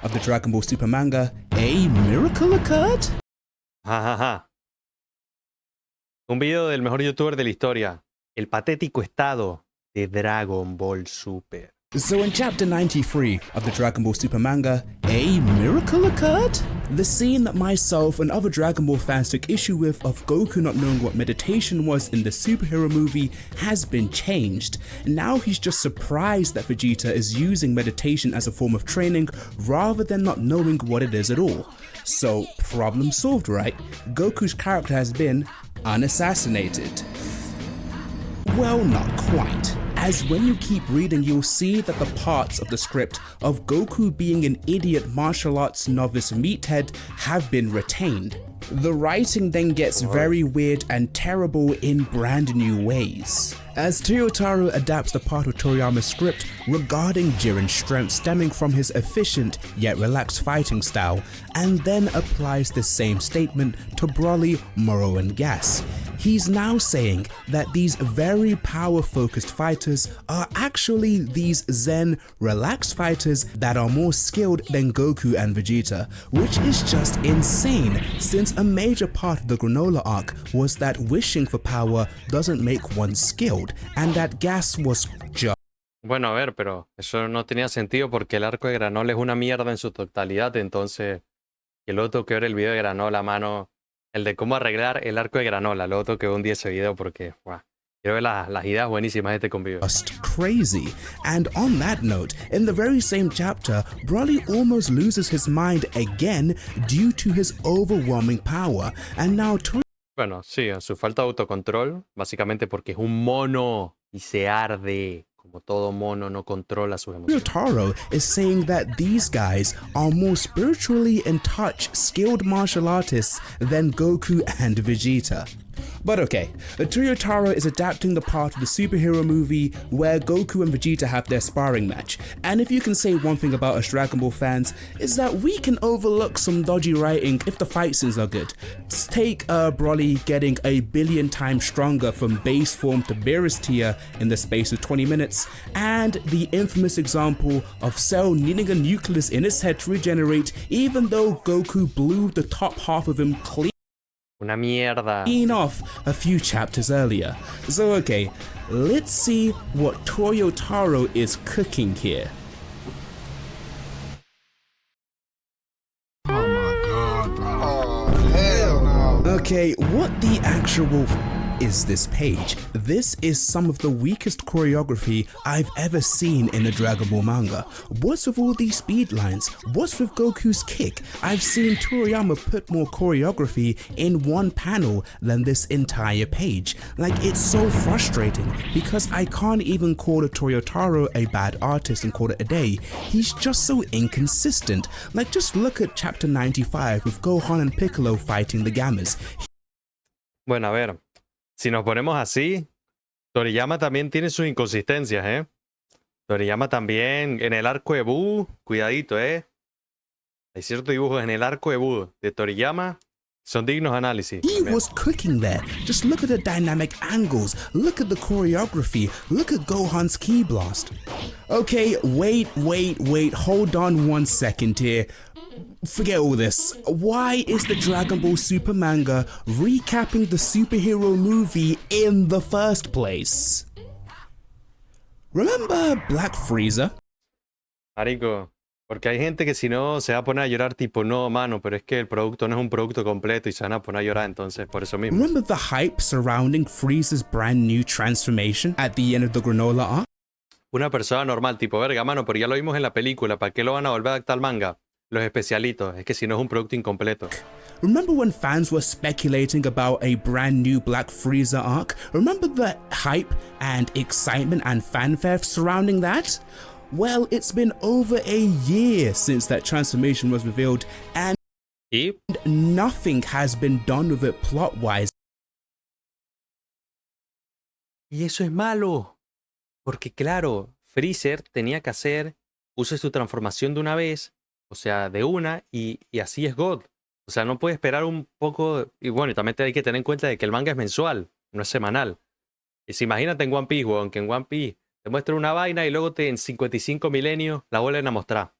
of the Dragon Ball Super manga, a miracle occurred? Jajaja. Un video del mejor youtuber de la historia. El patético estado de Dragon Ball Super. So in chapter 93 of the Dragon Ball Super manga, a miracle occurred? The scene that myself and other Dragon Ball fans took issue with of Goku not knowing what meditation was in the superhero movie has been changed. Now he's just surprised that Vegeta is using meditation as a form of training rather than not knowing what it is at all. So problem solved, right? Goku's character has been unassassinated. Well, not quite, as when you keep reading you'll see that the parts of the script of Goku being an idiot martial arts novice meathead have been retained. The writing then gets very weird and terrible in brand new ways, as Toyotaro adapts the part of Toriyama's script regarding Jiren's strength stemming from his efficient yet relaxed fighting style, and then applies the same statement to Broly, Moro and Gas. He's now saying that these very power-focused fighters are actually these zen, relaxed fighters that are more skilled than Goku and Vegeta, which is just insane since a major part of the Granola arc was that wishing for power doesn't make one skilled, and that Gas was just... Bueno, a ver, pero eso no tenía sentido porque el arco de Granola es una mierda en su totalidad, entonces... Y luego tengo que ver el video de Granola, mano. El de cómo arreglar el arco de Granola. Luego tengo que ver un día ese video porque... Wow, quiero ver las ideas buenísimas de este convivio. Just crazy. And on that note, in the very same chapter, Broly almost loses his mind again due to his overwhelming power, and now Bueno, sí, su falta de autocontrol, básicamente porque es un mono y se arde. Como todo mono no controla sus emociones. Toyotaro is saying that these guys are more spiritually in touch, skilled martial artists than Goku and Vegeta. But okay, Toyotaro is adapting the part of the superhero movie where Goku and Vegeta have their sparring match, and if you can say one thing about us Dragon Ball fans, is that we can overlook some dodgy writing if the fight scenes are good. Take Broly getting a billion times stronger from base form to Beerus tier in the space of 20 minutes, and the infamous example of Cell needing a nucleus in his head to regenerate even though Goku blew the top half of him clean Una mierda. off a few chapters earlier. So okay, let's see what Toyotaro is cooking here. Oh my god, bro. Oh, hell no. Okay, what the actual is this page? This is some of the weakest choreography I've ever seen in a Dragon Ball manga. What's with all these speed lines? What's with Goku's kick? I've seen Toriyama put more choreography in one panel than this entire page. Like, it's so frustrating because I can't even call Toyotaro a bad artist and call it a day. He's just so inconsistent. Like, just look at chapter 95 with Gohan and Piccolo fighting the Gammas. Bueno, a ver. Si nos ponemos así, Toriyama también tiene sus inconsistencias, ¿eh? Toriyama también, en el arco de Buu, cuidadito, ¿eh? Hay ciertos dibujos en el arco de Buu de Toriyama, son dignos de análisis. He was cooking there. Just look at the dynamic angles, look at the choreography, look at Gohan's ki blast. Okay, wait, hold on one second here. Forget all this. Why is the Dragon Ball Super manga recapping the superhero movie in the first place? Remember Black Frieza? Marico, porque hay gente que si no se va a poner a llorar tipo, no, mano, pero es que el producto no es un producto completo y se van a poner a llorar entonces, por eso mismo. Remember the hype surrounding Frieza's brand new transformation at the end of the Granola arc? Una persona normal, tipo, verga, mano, pero ya lo vimos en la película, ¿para qué lo van a volver a adaptar al manga? Los especialitos, es que si no es un producto incompleto. Remember when fans were speculating about a brand new Black Frieza arc? Remember the hype and excitement and fanfare surrounding that? Well, it's been over a year since that transformation was revealed, and ¿Y? nothing has been done with it plot-wise. Y eso es malo, porque claro, Freezer tenía que hacer, use su transformación de una vez, o sea, de una, y así es God. O sea, no puede esperar un poco, y bueno, y también hay que tener en cuenta de que el manga es mensual, no es semanal. Y si imagínate en One Piece, weón, que en One Piece te muestran una vaina y luego en 55 milenios la vuelven a mostrar.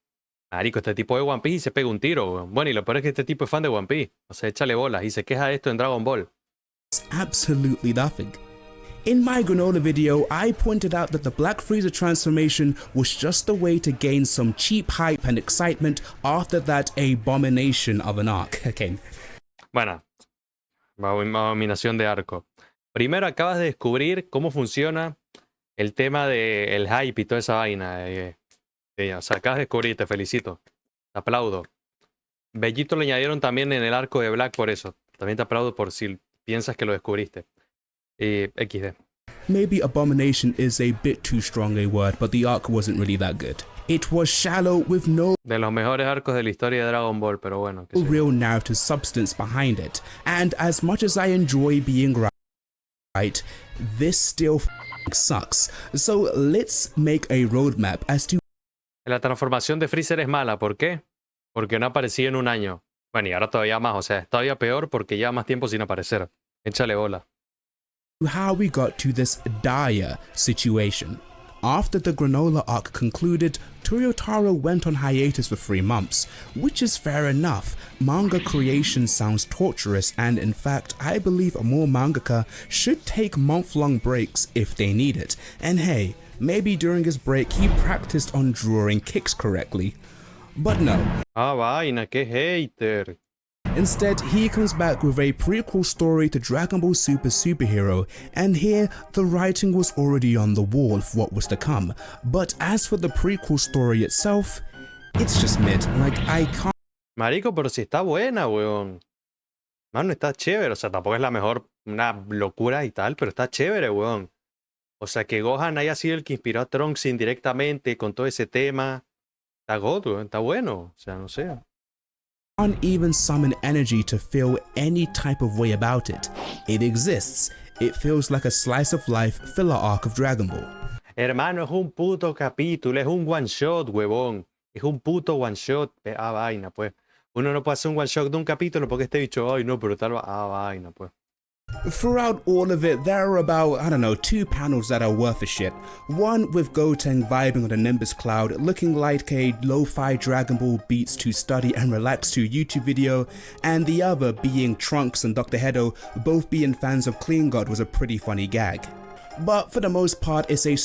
Marico, este tipo de One Piece y se pega un tiro, weón. Bueno, y lo peor es que este tipo es fan de One Piece. O sea, échale bolas y se queja de esto en Dragon Ball. absolutely nothing. In my granola video, I pointed out that the Black Frieza transformation was just a way to gain some cheap hype and excitement after that abomination of an arc. Okay. Bueno, abominación de arco. Primero acabas de descubrir cómo funciona el tema del hype y toda esa vaina. O sea, acabas de descubrir, te felicito. Te aplaudo. Bellito lo añadieron también en el arco de Black por eso. También te aplaudo por si piensas que lo descubriste. XD. Maybe abomination is a bit too strong a word, but the arc wasn't really that good. It was shallow with no De los mejores arcos de la historia de Dragon Ball, pero bueno. Que sí. real narrative substance behind it. And as much as I enjoy being right, this still sucks. So let's make a roadmap as to La transformación de Freezer es mala. ¿Por qué? Porque no apareció en un año. Bueno, y ahora todavía más. O sea, es todavía peor porque lleva más tiempo sin aparecer. Échale bola. how we got to this dire situation. After the granola arc concluded, Toyotaro went on hiatus for 3 months, which is fair enough. Manga creation sounds torturous, and in fact, I believe more mangaka should take month-long breaks if they need it. And hey, maybe during his break he practiced on drawing kicks correctly. But no. Ah, vaina, qué hater. Instead, he comes back with a prequel story to Dragon Ball Super Superhero, and here the writing was already on the wall for what was to come. But as for the prequel story itself, it's just mid. Like, I can't. Marico, pero si está buena, weón. Mano, está chévere. O sea, tampoco es la mejor, una locura y tal, pero está chévere, weón. O sea, que Gohan haya sido el que inspiró a Trunks indirectamente con todo ese tema. Está god, weón. Está bueno. O sea, no sé. Can't even summon energy to feel any type of way about it. It exists. It feels like a slice of life filler arc of Dragon Ball. Hermano, es un puto capítulo, es un one shot, huevón. Es un puto one shot. Ah, vaina, pues. Uno no puede hacer un one shot de un capítulo porque este bicho, ay, no, pero tal. Ah, vaina, pues. Throughout all of it, there are about, 2 panels that are worth a shit. One with Goten vibing on a Nimbus cloud, looking like a lo-fi Dragon Ball beats to study and relax to YouTube video, and the other being Trunks and Dr. Hedo both being fans of Clean God was a pretty funny gag. But for the most part, it's a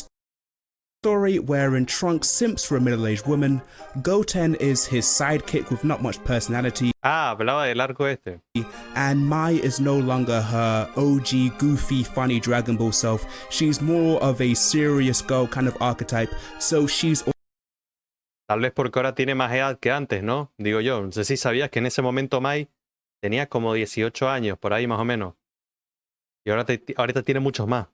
story wherein Trunks simps for a middle-aged woman, Goten is his sidekick with not much personality, Hablaba del arco este. and Mai is no longer her OG goofy funny Dragon Ball self. She's more of a serious girl kind of archetype, so she's Tal vez porque ahora tiene más edad que antes, ¿no? Digo yo. No sé si sabías que en ese momento Mai tenía como 18 años, por ahí más o menos. Y ahorita tiene muchos más.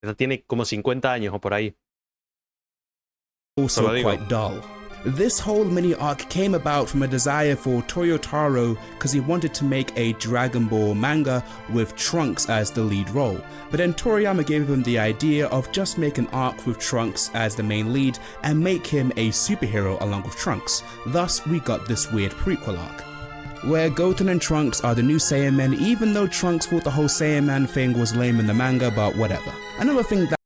Ahorita tiene como 50 años o por ahí. also quite dull. This whole mini arc came about from a desire for Toyotaro because he wanted to make a Dragon Ball manga with Trunks as the lead role, but then Toriyama gave him the idea of just make an arc with Trunks as the main lead and make him a superhero along with Trunks. Thus we got this weird prequel arc, where Goten and Trunks are the new Saiyamen, even though Trunks thought the whole Saiyaman thing was lame in the manga, but whatever. Another thing that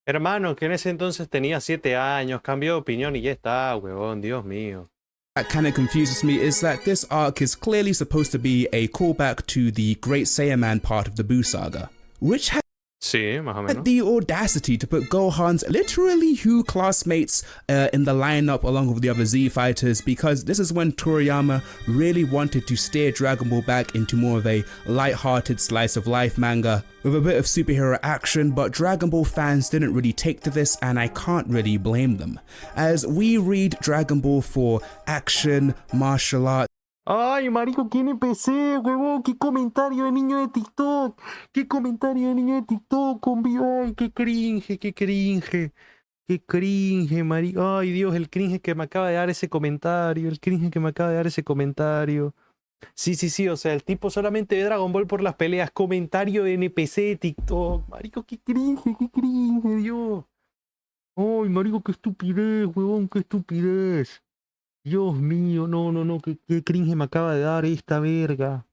Hermano, que en ese entonces tenía 7 años, cambió de opinión y ya está, huevón, Dios mío. kind of confuses me is that this arc is clearly supposed to be a callback to the Great Saiyaman part of the Buu saga, which had Sí, más o menos. the audacity to put Gohan's literally Who classmates in the lineup along with the other Z fighters, because this is when Toriyama really wanted to steer Dragon Ball back into more of a light-hearted slice of life manga with a bit of superhero action, but Dragon Ball fans didn't really take to this, and I can't really blame them, as we read Dragon Ball for action, martial arts, Ay, marico, ¿quién empecé, huevón? ¿Qué comentario de niño de TikTok? ¿Qué comentario de niño de TikTok? Ay, qué cringe, qué cringe. Qué cringe, marico. Ay, Dios, el cringe que me acaba de dar ese comentario. El cringe que me acaba de dar ese comentario. Sí, o sea, el tipo solamente ve Dragon Ball por las peleas. Comentario de NPC de TikTok. Marico, qué cringe, Dios. Ay, marico, qué estupidez, huevón, qué estupidez. Dios mío, no, qué cringe me acaba de dar esta verga.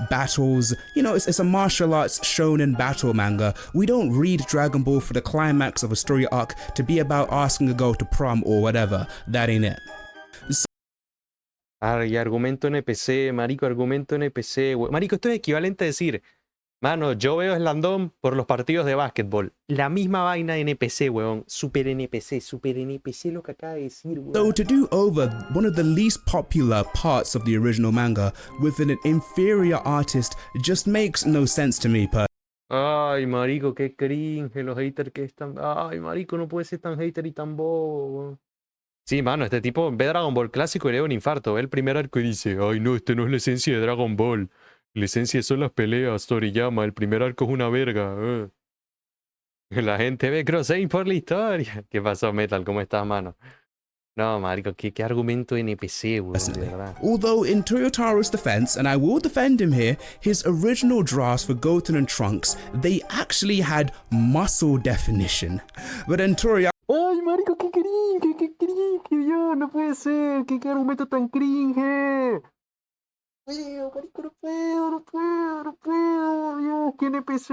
battles. It's a martial arts shonen battle manga. We don't read Dragon Ball for the climax of a story arc to be about asking a girl to prom or whatever. That ain't it. Ay, argumento NPC, marico, argumento NPC, güey. Marico, esto es equivalente a decir, mano, yo veo Slandón por los partidos de básquetbol. La misma vaina de NPC, weón. Super NPC lo que acaba de decir, weón. So to do over one of the least popular parts of the original manga with an inferior artist just makes no sense to me, Ay, marico, qué cringe, los haters que están... Ay, marico, no puede ser tan hater y tan bobo, weón. Sí, mano, este tipo ve Dragon Ball clásico y le da un infarto. Ve el primer arco y dice, ay, no, este no es la esencia de Dragon Ball. La esencia son las peleas, Toriyama. El primer arco es una verga. La gente ve Crossing por la historia. ¿Qué pasó, Metal? ¿Cómo estás, mano? No, marico, qué argumento NPC, weón, de verdad. Although in Toyotaro's defense, and I will defend him here, his original drafts for Goten and Trunks, they actually had muscle definition. But in Toriyama, Ay, marico, qué cringe, Dios, no puede ser, qué argumento tan cringe. Marico, no puedo, Dios, ¿qué NPC?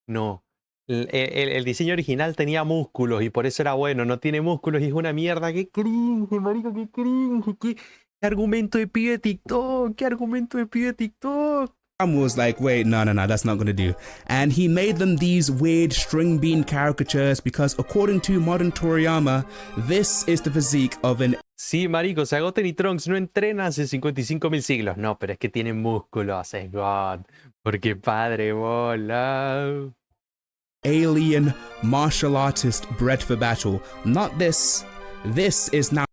No, el diseño original tenía músculos y por eso era bueno, no tiene músculos y es una mierda, qué cringe, marico, qué cringe, qué argumento de pibe de TikTok, was like, wait, no, that's not gonna do. And he made them these weird string bean caricatures because according to modern Toriyama, this is the physique of an Sí, marico, o sea, Goten y Trunks no entrenan hace 55.000 siglos. No, pero es que tienen músculos, es God. Porque padre bola. alien martial artist bred for battle. Not this. This is now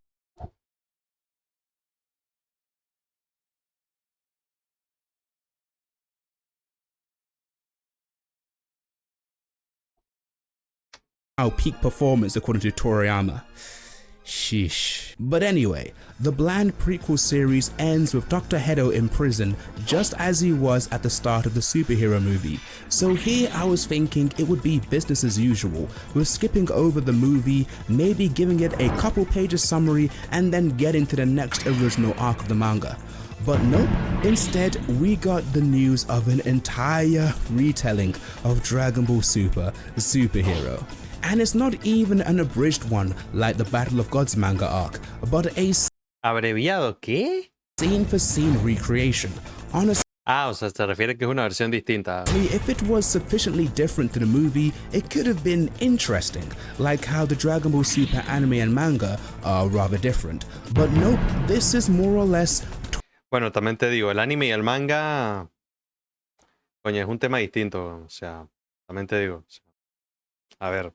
peak performance according to Toriyama. Sheesh. But anyway, the bland prequel series ends with Dr. Hedo in prison just as he was at the start of the superhero movie. So here I was thinking it would be business as usual, with skipping over the movie, maybe giving it a couple pages summary and then getting to the next original arc of the manga. But nope, instead we got the news of an entire retelling of Dragon Ball Super, the superhero. And it's not even an abridged one like the Battle of Gods manga arc, but a ¿Abreviado qué? scene-for-scene recreation. Honestly, Ah, o sea, se refiere que es una versión distinta. if it was sufficiently different to the movie, it could have been interesting, like how the Dragon Ball Super anime and manga are rather different. But nope, this is more or less... Bueno, también te digo, el anime y el manga... Coño, es un tema distinto, o sea, también te digo. O sea, a ver,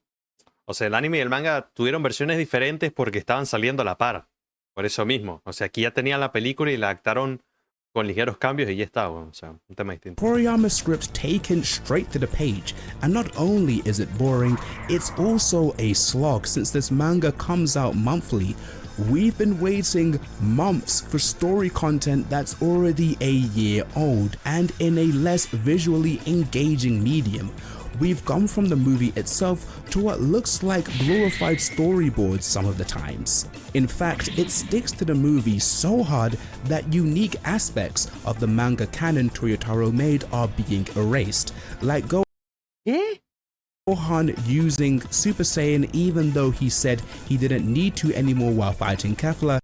o sea, el anime y el manga tuvieron versiones diferentes porque estaban saliendo a la par. Por eso mismo. O sea, aquí ya tenían la película y la adaptaron con ligeros cambios y ya está, bueno, o sea, un tema distinto. Toriyama's script taken straight to the page, and not only is it boring, it's also a slog since this manga comes out monthly. We've been waiting months for story content that's already a year old and in a less visually engaging medium. We've gone from the movie itself to what looks like glorified storyboards some of the times. In fact, it sticks to the movie so hard that unique aspects of the manga canon Toyotaro made are being erased, like Gohan using Super Saiyan even though he said he didn't need to anymore while fighting Kefla,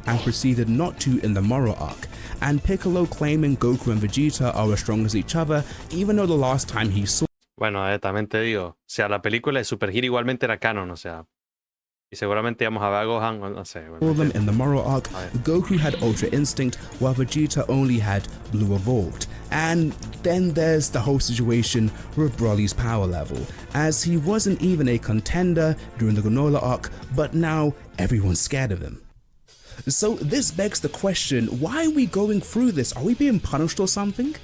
and proceeded not to in the Moro arc, and Piccolo claiming Goku and Vegeta are as strong as each other, even though the last time he saw Bueno, también te digo, o sea, la película de Super Hero igualmente era canon, o sea, y seguramente íbamos a ver a Gohan, no sé. Bueno, them in the Moro arc, Goku had Ultra Instinct while Vegeta only had Blue Evolved. And then there's the whole situation with Broly's power level, as he wasn't even a contender during the Granola arc, but now everyone's scared of him. So this begs the question, why are we going through this? Are we being punished or something?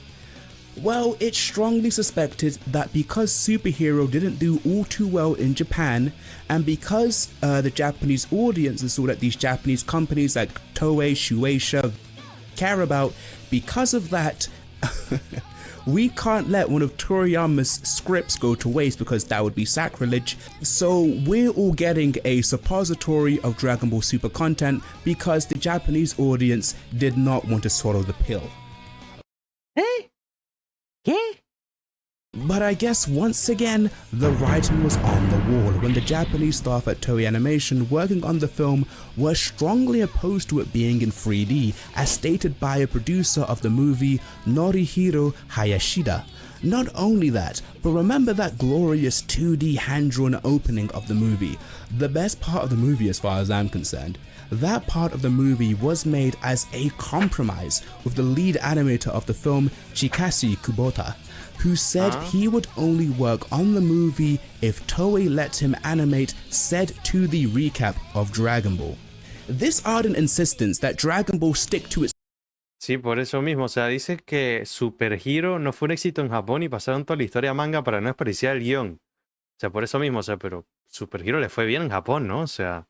Well, it's strongly suspected that because Superhero didn't do all too well in Japan, and because the Japanese audiences saw that these Japanese companies like Toei, Shueisha care about, because of that, we can't let one of Toriyama's scripts go to waste because that would be sacrilege. So we're all getting a suppository of Dragon Ball Super content because the Japanese audience did not want to swallow the pill. ¿Qué? But I guess once again, the writing was on the wall when the Japanese staff at Toei Animation working on the film were strongly opposed to it being in 3D, as stated by a producer of the movie, Norihiro Hayashida. Not only that, but remember that glorious 2D hand-drawn opening of the movie, the best part of the movie as far as I'm concerned. That part of the movie was made as a compromise with the lead animator of the film, Chikashi Kubota, who said he would only work on the movie if Toei let him animate said 2D recap of Dragon Ball. This ardent insistence that Dragon Ball stick to its Sí, por eso mismo. O sea, dice que Super Hero no fue un éxito en Japón y pasaron toda la historia manga para no desperdiciar el guión. O sea, por eso mismo. O sea, pero Super Hero le fue bien en Japón, ¿no? O sea,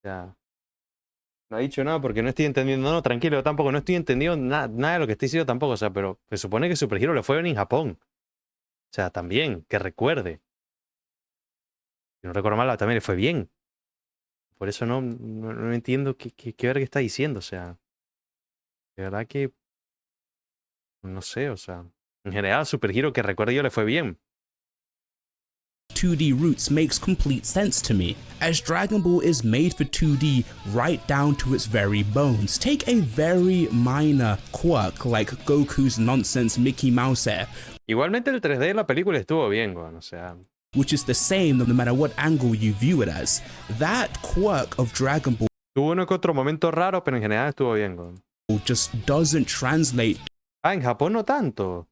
no ha dicho nada porque no estoy entendiendo. No, tranquilo, yo tampoco. No estoy entendiendo nada de lo que estoy diciendo tampoco. O sea, pero se supone que Super Hero le fue bien en Japón. O sea, también, que recuerde. Si no recuerdo mal, también le fue bien. Por eso no entiendo qué verga está diciendo. O sea, de verdad que no sé, o sea, en general Super Hero que recuerdo yo le fue bien. 2D roots makes complete sense to me, as Dragon Ball is made for 2D right down to its very bones. Take a very minor quirk like Goku's nonsense Mickey Mouse hair, Igualmente el 3D de la película estuvo bien, güey, o sea, which is the same no matter what angle you view it as. That quirk of Dragon Ball tuvo uno que otro momento raro, pero en general estuvo bien, güey. just doesn't translate. Ah, en Japón no tanto.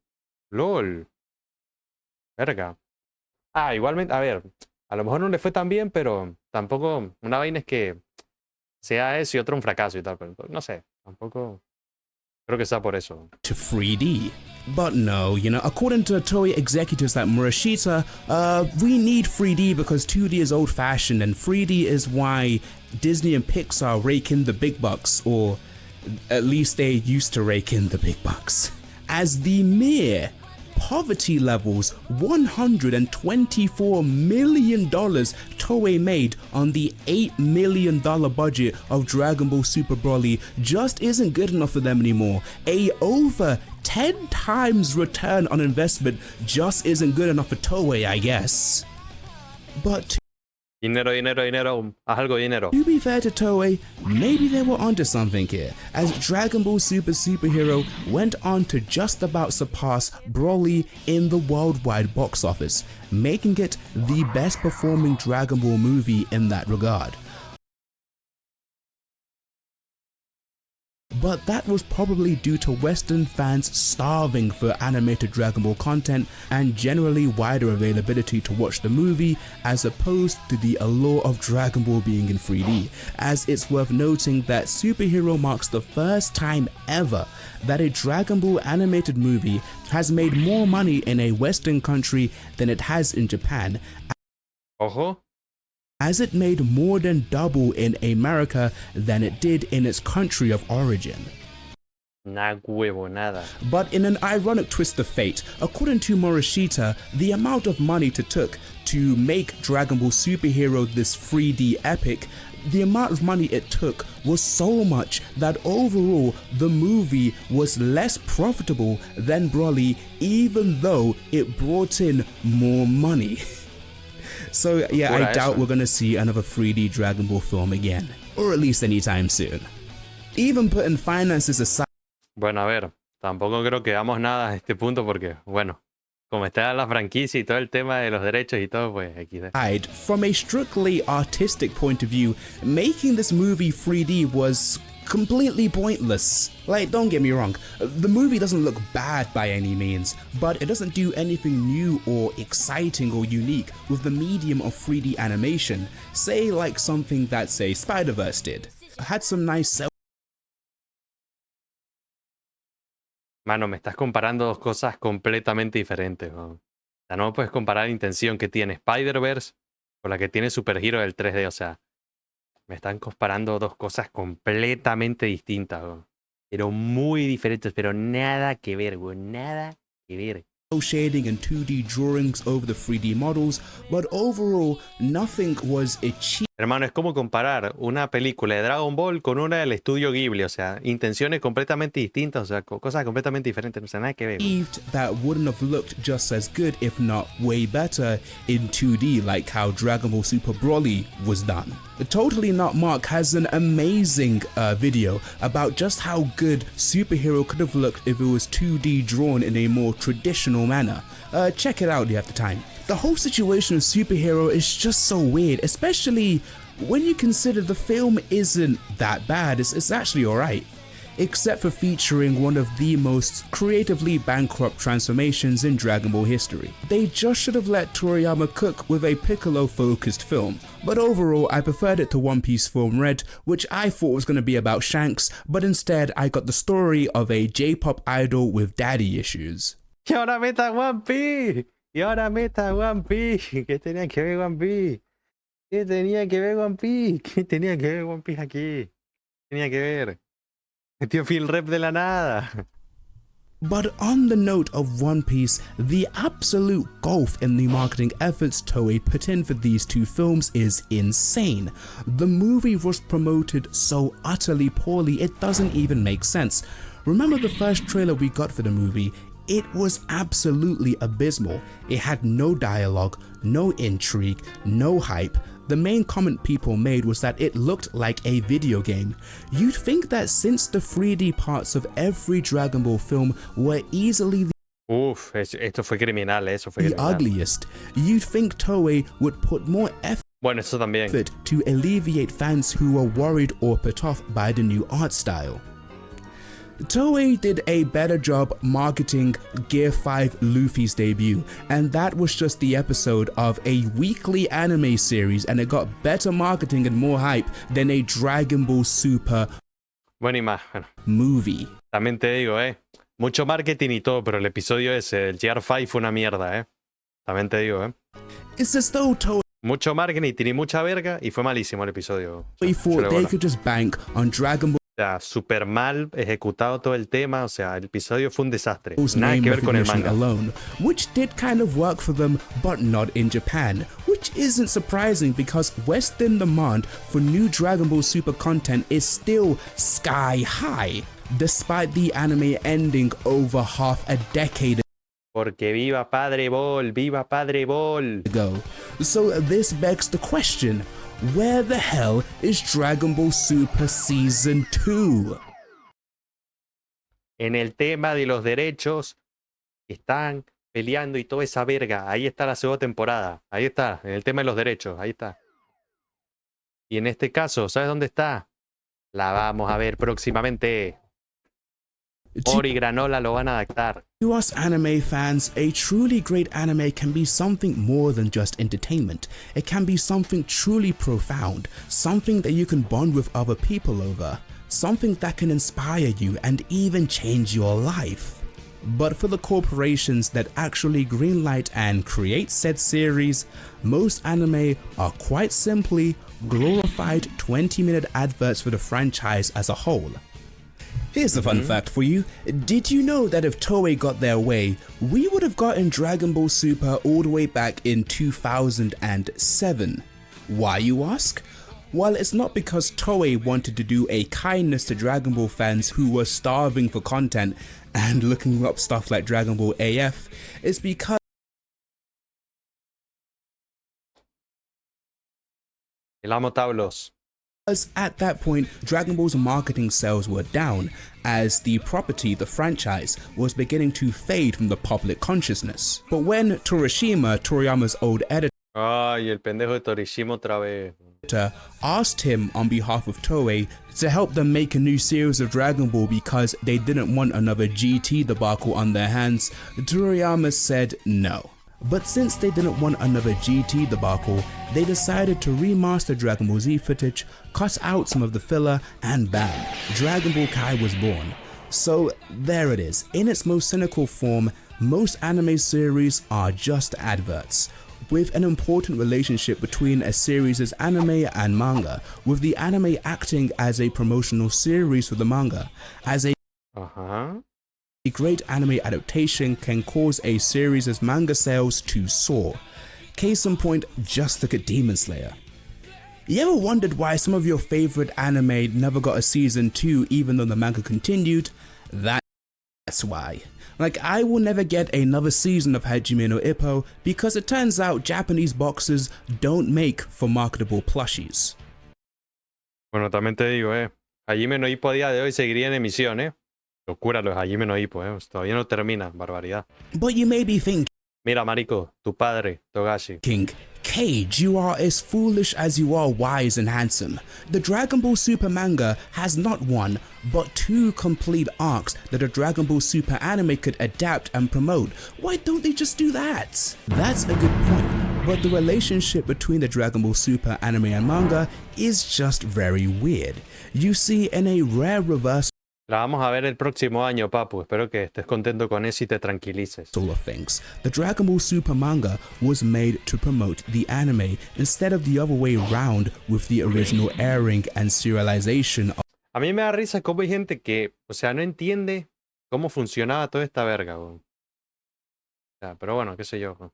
LOL. Verga. Ah, igualmente, a ver, a lo mejor no le fue tan bien, pero tampoco, una vaina es que sea eso y otro un fracaso y tal, pero no sé, tampoco creo que sea por eso. To 3D. But no, according to Toei executives like Murashita, we need 3D because 2D is old-fashioned and 3D is why Disney and Pixar rake in the big bucks, or at least they used to rake in the big bucks. As the mere poverty levels $124 million Toei made on the $8 million budget of Dragon Ball Super Broly just isn't good enough for them anymore. A over 10 times return on investment just isn't good enough for Toei, I guess. But Dinero, haz algo de dinero. to be fair to Toei, maybe they were onto something here, as Dragon Ball Superhero went on to just about surpass Broly in the worldwide box office, making it the best performing Dragon Ball movie in that regard. But that was probably due to Western fans starving for animated Dragon Ball content and generally wider availability to watch the movie, as opposed to the allure of Dragon Ball being in 3D, as it's worth noting that Superhero marks the first time ever that a Dragon Ball animated movie has made more money in a Western country than it has in Japan, Ojo. as it made more than double in America than it did in its country of origin. Nada. But in an ironic twist of fate, according to Morishita, the amount of money it took to make Dragon Ball Superhero this 3D epic, the amount of money it took was so much that overall the movie was less profitable than Broly, even though it brought in more money. So yeah, I doubt we're gonna see another 3D Dragon Ball film again, or at least anytime soon. Even putting finances aside, Bueno, a ver, tampoco creo que hagamos nada a este punto porque, bueno, como está la franquicia y todo el tema de los derechos y todo, pues XD. from a strictly artistic point of view, making this movie 3D was completely pointless. Like, don't get me wrong, the movie doesn't look bad by any means, but it doesn't do anything new or exciting or unique with the medium of 3D animation, say like something that, say, Spider-Verse did. Had some nice Mano, me estás comparando dos cosas completamente diferentes, ¿no? O sea, no puedes comparar la intención que tiene Spider-Verse con la que tiene Super Hero del 3D, o sea, me están comparando dos cosas completamente distintas, ¿no? Pero muy diferentes, pero nada que ver, güey, nada que ver. shading and 2D drawings over the 3D models, but overall nothing was achieved. Hermano, es como comparar una película de Dragon Ball con una del estudio Ghibli. O sea, intenciones completamente distintas, o sea, cosas completamente diferentes. No sea, nada que ver. That wouldn't have looked just as good, if not way better, in 2D, like how Dragon Ball Super Broly was done. Totally Not Mark has an amazing video about just how good Superhero could have looked if it was 2D drawn in a more traditional manner. Check it out if you have the time. The whole situation of Superhero is just so weird, especially when you consider the film isn't that bad. It's actually alright, except for featuring one of the most creatively bankrupt transformations in Dragon Ball history. They just should have let Toriyama cook with a Piccolo-focused film, but overall I preferred it to One Piece Film Red, which I thought was going to be about Shanks, but instead I got the story of a J-pop idol with daddy issues. Y ahora meta One Piece. Y ahora meta One Piece. ¿Qué tenía que ver One Piece? ¿Qué tenía que ver One Piece? ¿Qué tenía que ver One Piece aquí? ¿Qué tenía que ver? Metió Phil Rep de la nada. But on the note of One Piece, the absolute gulf in the marketing efforts Toei put in for these two films is insane. The movie was promoted so utterly poorly it doesn't even make sense. Remember the first trailer we got for the movie? It was absolutely abysmal. It had no dialogue, no intrigue, no hype. The main comment people made was that it looked like a video game. You'd think that since the 3D parts of every Dragon Ball film were easily Uf, esto fue criminal, eso fue the criminal. ugliest, you'd think Toei would put more Bueno, eso también. effort to alleviate fans who were worried or put off by the new art style. Toei did a better job marketing Gear 5 Luffy's debut, and that was just the episode of a weekly anime series, and it got better marketing and more hype than a Dragon Ball Super Bueno, y más. Bueno, movie. también te digo, mucho marketing y todo, pero el episodio ese, el GR5 fue una mierda, También te digo, It's as though Toei Mucho marketing y mucha verga y fue malísimo el episodio. thought they could just bank on Dragon Ball O sea, súper mal ejecutado todo el tema, o sea, el episodio fue un desastre. Ball's Nada name que ver con el recognition manga. alone, which did kind of work for them, but not in Japan, which isn't surprising because Western demand for new Dragon Ball Super content is still sky high, despite the anime ending over half a decade Porque viva Padre Ball, viva Padre Ball. ago. So this begs the question, where the hell is Dragon Ball Super Season 2? En el tema de los derechos, están peleando y toda esa verga. Ahí está la segunda temporada. Ahí está, en el tema de los derechos, ahí está. Y en este caso, ¿sabes dónde está? La vamos a ver próximamente. Ori Granola lo van a adaptar. To us anime fans, a truly great anime can be something more than just entertainment. It can be something truly profound, something that you can bond with other people over, something that can inspire you and even change your life. But for the corporations that actually greenlight and create said series, most anime are quite simply glorified 20-minute adverts for the franchise as a whole. Here's a fun fact for you. Did you know that if Toei got their way, we would have gotten Dragon Ball Super all the way back in 2007? Why, you ask? Well, it's not because Toei wanted to do a kindness to Dragon Ball fans who were starving for content and looking up stuff like Dragon Ball AF. It's because El amo Tablos. at that point, Dragon Ball's marketing sales were down, as the property, the franchise, was beginning to fade from the public consciousness. But when Toriyama's old editor, Ay, el pendejo de Torishima otra vez. asked him on behalf of Toei to help them make a new series of Dragon Ball because they didn't want another GT debacle on their hands, Toriyama said no. But since they didn't want another GT debacle, they decided to remaster Dragon Ball Z footage, cut out some of the filler, and bam, Dragon Ball Kai was born. So there it is. In its most cynical form, most anime series are just adverts, with an important relationship between a series' anime and manga, with the anime acting as a promotional series for the manga, as a great anime adaptation can cause a series' manga sales to soar. Case in point, just look at Demon Slayer. You ever wondered why some of your favorite anime never got a season 2 even though the manga continued? That's why. Like, I will never get another season of Hajime no Ippo because it turns out Japanese boxes don't make for marketable plushies. Bueno, también te digo, Hajime no Ippo a día de hoy seguiría en emisión, Locura lo de Hajime no Ippo, Todavía no termina, barbaridad. But you may be thinking, Mira, marico, tu padre, Togashi. Cage, you are as foolish as you are wise and handsome. The Dragon Ball Super manga has not one, but 2 complete arcs that a Dragon Ball Super anime could adapt and promote. Why don't they just do that? That's a good point, but the relationship between the Dragon Ball Super anime and manga is just very weird. You see, in a rare reversal La vamos a ver el próximo año, papu. Espero que estés contento con eso y te tranquilices. of things, the Dragon Ball Super manga was made to promote the anime instead of the other way around with the original airing and serialization A mí me da risa cómo hay gente que, o sea, no entiende cómo funcionaba toda esta verga, weón. O sea, pero bueno, qué sé yo, weón.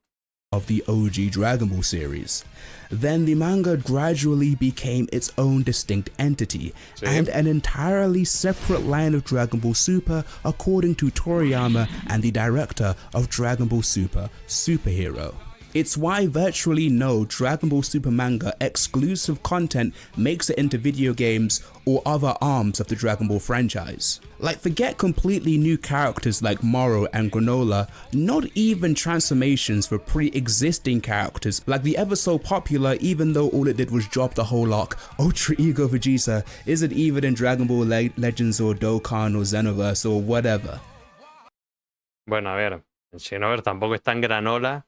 of the OG Dragon Ball series. Then the manga gradually became its own distinct entity and an entirely separate line of Dragon Ball Super according to Toriyama and the director of Dragon Ball Super Superhero. It's why virtually no Dragon Ball Super manga exclusive content makes it into video games or other arms of the Dragon Ball franchise. Like, forget completely new characters like Moro and Granola, not even transformations for pre-existing characters like the ever so popular, even though all it did was drop the whole arc, Ultra Ego Vegeta isn't even in Dragon Ball Legends or Dokkan or Xenoverse or whatever. Bueno, a ver, en Xenoverse tampoco está en Granola,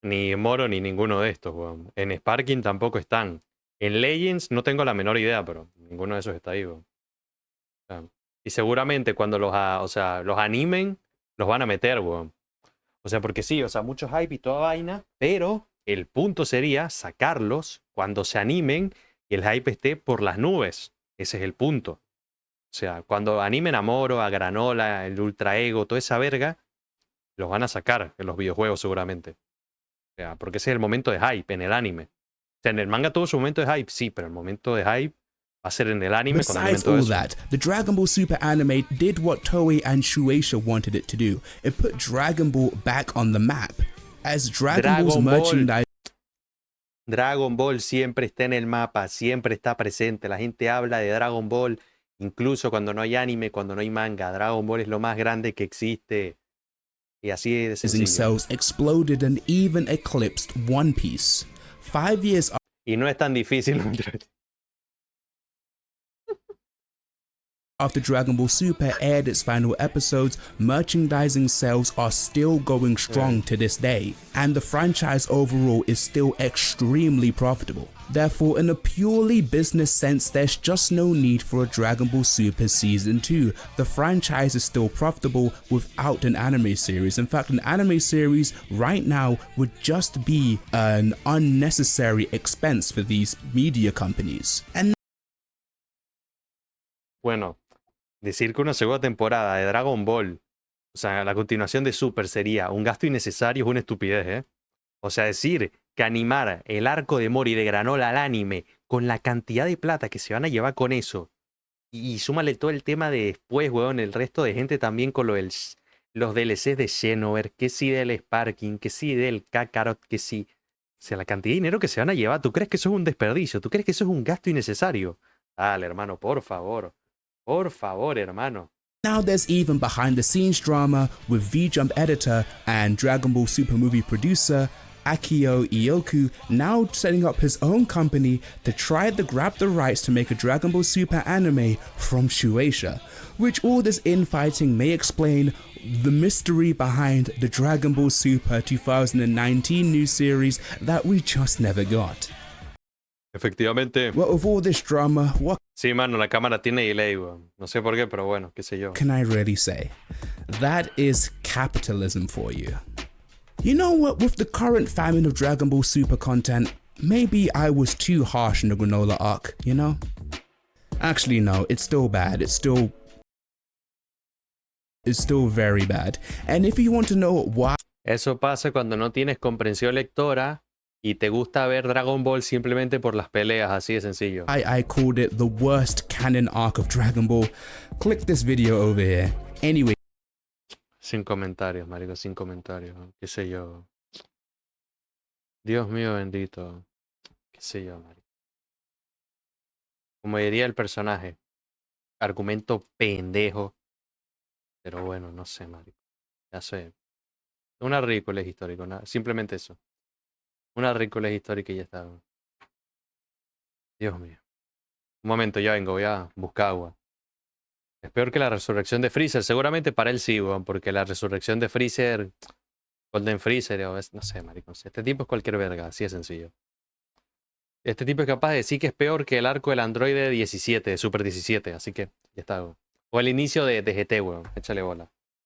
ni Moro, ni ninguno de estos, weón. En Sparking tampoco están. En Legends no tengo la menor idea, pero ninguno de esos está ahí, weón. O sea, y seguramente cuando los animen, los van a meter, weón. O sea, porque sí, o sea, mucho hype y toda vaina, pero el punto sería sacarlos cuando se animen y el hype esté por las nubes. Ese es el punto. O sea, cuando animen a Moro, a Granola, el Ultra Ego, toda esa verga, los van a sacar en los videojuegos seguramente. O sea, porque ese es el momento de hype en el anime. O sea, en el manga tuvo su momento de hype, sí, pero el momento de hype va a ser en el anime. Besides all that, the Dragon Ball Super anime did what Toei and Shueisha wanted it to do. It put Dragon Ball back on the map. As Dragon Ball's merchandise Dragon Ball siempre está en el mapa, siempre está presente. La gente habla de Dragon Ball, incluso cuando no hay anime, cuando no hay manga. Dragon Ball es lo más grande que existe. Y así de sencillo. Cells exploded and even eclipsed One Piece. 5 years Y no es tan difícil. after Dragon Ball Super aired its final episodes, merchandising sales are still going strong to this day, and the franchise overall is still extremely profitable. Therefore, in a purely business sense, there's just no need for a Dragon Ball Super Season 2. The franchise is still profitable without an anime series. In fact, an anime series right now would just be an unnecessary expense for these media companies. And Bueno, decir que una segunda temporada de Dragon Ball, o sea, la continuación de Super sería un gasto innecesario es una estupidez, ¿eh? O sea, decir que animar el arco de Mori de Granola al anime con la cantidad de plata que se van a llevar con eso y súmale todo el tema de después, weón, el resto de gente también con los DLCs de Xenoverse, que sí del Sparking, que sí del Kakarot, que sí. O sea, la cantidad de dinero que se van a llevar, ¿tú crees que eso es un desperdicio? ¿Tú crees que eso es un gasto innecesario? Dale, hermano, por favor. Por favor, hermano. now there's even behind the scenes drama with V-Jump editor and Dragon Ball Super movie producer Akio Ioku now setting up his own company to try to grab the rights to make a Dragon Ball Super anime from Shueisha, which all this infighting may explain the mystery behind the Dragon Ball Super 2019 new series that we just never got. Efectivamente. Well, with all this drama, what Sí, mano, la cámara tiene delay, weón. No sé por qué, pero bueno, qué sé yo. can I really say? That is capitalism for you. You know what, with the current famine of Dragon Ball Super content, maybe I was too harsh in the Granola arc, you know? Actually, no, it's still bad. It's still very bad. And if you want to know why Eso pasa cuando no tienes comprensión lectora y te gusta ver Dragon Ball simplemente por las peleas, así de sencillo. I called it the worst canon arc of Dragon Ball. Click this video over here. Anyway. Sin comentarios, marico, sin comentarios. Qué sé yo. Dios mío bendito. Qué sé yo, marico. Como diría el personaje. Argumento pendejo. Pero bueno, no sé, marico. Ya sé. Una ridícula histórica. Simplemente eso. Una ridícula histórica y ya está. Dios mío. Un momento, ya vengo. Voy a buscar agua. Es peor que la resurrección de Freezer. Seguramente para él sí, weón. Porque la resurrección de Freezer... Golden Freezer o no sé, marico. No sé. Este tipo es cualquier verga. Así de sencillo. Este tipo es capaz de decir que es peor que el arco del Android 17, de Super 17. Así que ya está, weón. O el inicio de GT, weón. Échale bola.